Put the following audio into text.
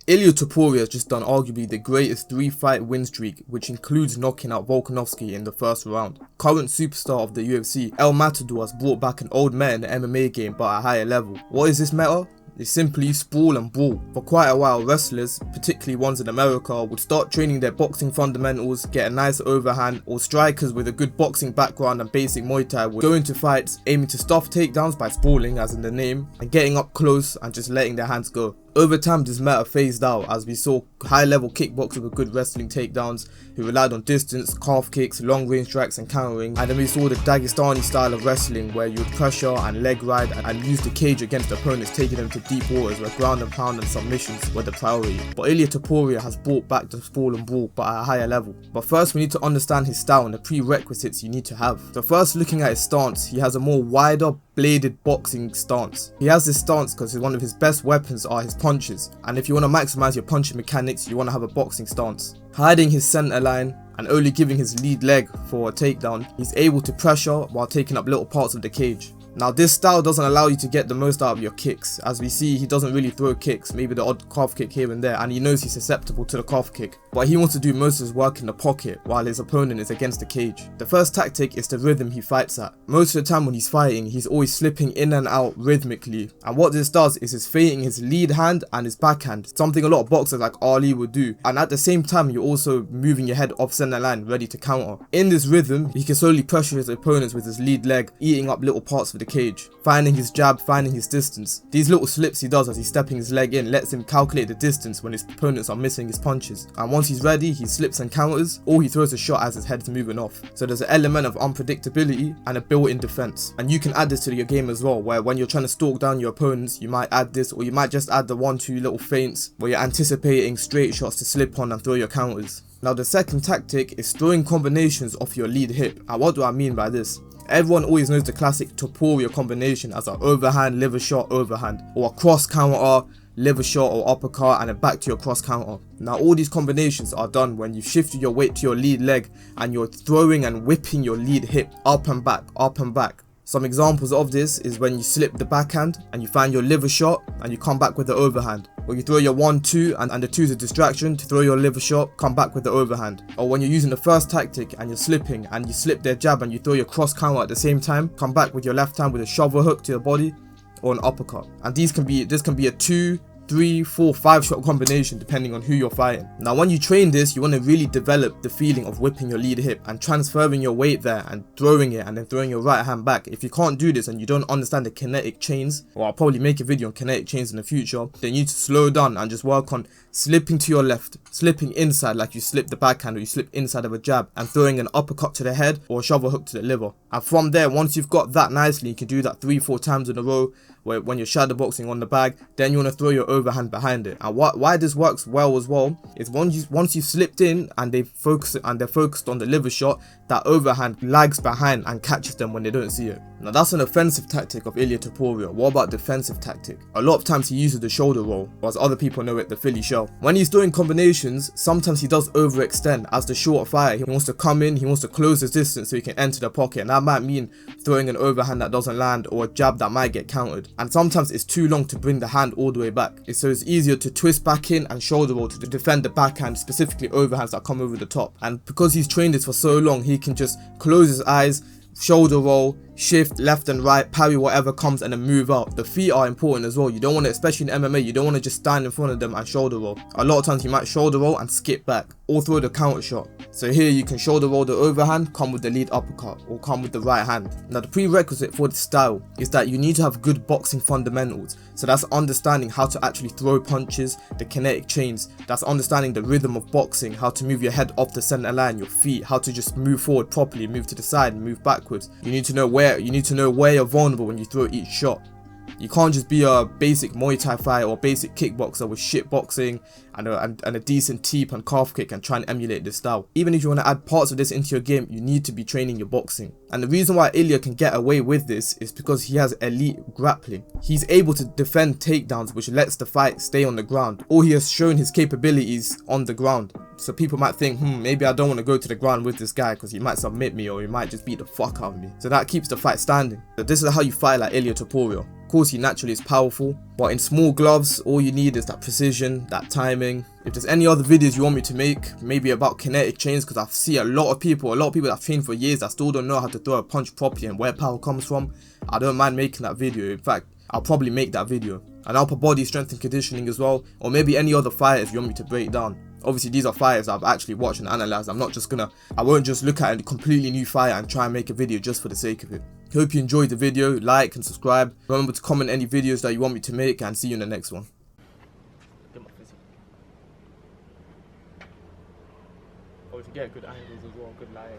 Ilia Topuria has just done arguably the greatest 3-fight win streak, which includes knocking out Volkanovski in the first round. Current superstar of the UFC, El Matador has brought back an old meta in the MMA game but at a higher level. What is this meta? It's simply sprawl and brawl. For quite a while, wrestlers, particularly ones in America, would start training their boxing fundamentals, get a nice overhand, or strikers with a good boxing background and basic Muay Thai would go into fights aiming to stuff takedowns by sprawling, as in the name, and getting up close and just letting their hands go. Over time, this meta phased out as we saw high-level kickboxers with good wrestling takedowns who relied on distance, calf kicks, long-range strikes and countering, and then we saw the Dagestani style of wrestling where you would pressure and leg ride and use the cage against opponents, taking them to deep waters where ground and pound and submissions were the priority. But Ilia Topuria has brought back the sprawl and brawl but at a higher level. But first we need to understand his style and the prerequisites you need to have. So first, looking at his stance, he has a more wider bladed boxing stance. He has this stance because one of his best weapons are his punches, and if you want to maximize your punching mechanics, you want to have a boxing stance. Hiding his center line and only giving his lead leg for a takedown, he's able to pressure while taking up little parts of the cage. Now this style doesn't allow you to get the most out of your kicks. As we see, he doesn't really throw kicks, maybe the odd calf kick here and there, and he knows he's susceptible to the calf kick. But he wants to do most of his work in the pocket while his opponent is against the cage. The first tactic is the rhythm he fights at. Most of the time when he's fighting, he's always slipping in and out rhythmically. And what this does is he's feinting his lead hand and his backhand, something a lot of boxers like Ali would do. And at the same time, you're also moving your head off center line, ready to counter. In this rhythm, he can slowly pressure his opponents with his lead leg, eating up little parts of the cage, finding his jab, finding his distance. These little slips he does as he's stepping his leg in lets him calculate the distance when his opponents are missing his punches. And once he's ready, he slips and counters, or he throws a shot as his head's moving off. So there's an element of unpredictability and a built-in defense. And you can add this to your game as well, where when you're trying to stalk down your opponents, you might add this, or you might just add the 1-2 little feints where you're anticipating straight shots to slip on and throw your counters. Now the second tactic is throwing combinations off your lead hip. And what do I mean by this? Everyone always knows the classic Topuria combination as an overhand, liver shot, overhand, or a cross counter, liver shot or uppercut, and then back to your cross counter. Now all these combinations are done when you shifted your weight to your lead leg and you're throwing and whipping your lead hip up and back, up and back. Some examples of this is when you slip the backhand and you find your liver shot and you come back with the overhand. Or you throw your 1-2 and the 2 is a distraction to throw your liver shot, come back with the overhand. Or when you're using the first tactic and you're slipping and you slip their jab and you throw your cross counter at the same time, come back with your left hand with a shovel hook to your body or an uppercut. And this can be a 2, 3, 4, 5 shot combination depending on who you're fighting. Now when you train this, you want to really develop the feeling of whipping your lead hip and transferring your weight there and throwing it and then throwing your right hand back. If you can't do this and you don't understand the kinetic chains, or I'll probably make a video on kinetic chains in the future, then you need to slow down and just work on slipping to your left, slipping inside like you slip the backhand or you slip inside of a jab, and throwing an uppercut to the head or a shovel hook to the liver. And from there, once you've got that nicely, you can do that 3-4 times in a row where when you're shadow boxing on the bag, then you want to throw your overhand behind it. And why this works well as well is once you've slipped in and they're focused on the liver shot, that overhand lags behind and catches them when they don't see it. Now that's an offensive tactic of Ilia Topuria. What about defensive tactic? A lot of times he uses the shoulder roll, or as other people know it, the Philly shell. When he's doing combinations, sometimes he does overextend. As the short fighter, he wants to come in, he wants to close his distance so he can enter the pocket, and that might mean throwing an overhand that doesn't land or a jab that might get countered. And sometimes it's too long to bring the hand all the way back. So it's easier to twist back in and shoulder roll to defend the backhand, specifically overhands that come over the top. And because he's trained this for so long, he can just close his eyes, shoulder roll, shift left and right, parry whatever comes, and then move out. The feet are important as well. You don't want to, especially in MMA, you don't want to just stand in front of them and shoulder roll. A lot of times you might shoulder roll and skip back or throw the counter shot. So here you can shoulder roll the overhand, come with the lead uppercut, or come with the right hand. Now the prerequisite for this style is that you need to have good boxing fundamentals. So that's understanding how to actually throw punches, the kinetic chains. That's understanding the rhythm of boxing, how to move your head off the center line, your feet, how to just move forward properly, move to the side, and move backwards. You need to know where you're vulnerable when you throw each shot. You can't just be a basic Muay Thai fighter or basic kickboxer with shit boxing and a decent teep and calf kick and try and emulate this style. Even if you want to add parts of this into your game, you need to be training your boxing. And the reason why Ilia can get away with this is because he has elite grappling. He's able to defend takedowns, which lets the fight stay on the ground, or he has shown his capabilities on the ground. So people might think, maybe I don't want to go to the ground with this guy because he might submit me or he might just beat the fuck out of me. So that keeps the fight standing. So this is how you fight like Ilia Topuria. Of course, he naturally is powerful, but in small gloves, all you need is that precision, that timing. If there's any other videos you want me to make, maybe about kinetic chains, because I see a lot of people that have trained for years that still don't know how to throw a punch properly and where power comes from, I don't mind making that video. In fact, I'll probably make that video. And upper body strength and conditioning as well, or maybe any other fighters you want me to break down. Obviously, these are fighters I've actually watched and analysed. I won't just look at a completely new fighter and try and make a video just for the sake of it. Hope you enjoyed the video, like and subscribe. Remember to comment any videos that you want me to make, and see you in the next one. Oh, to get good angles as well, good lighting.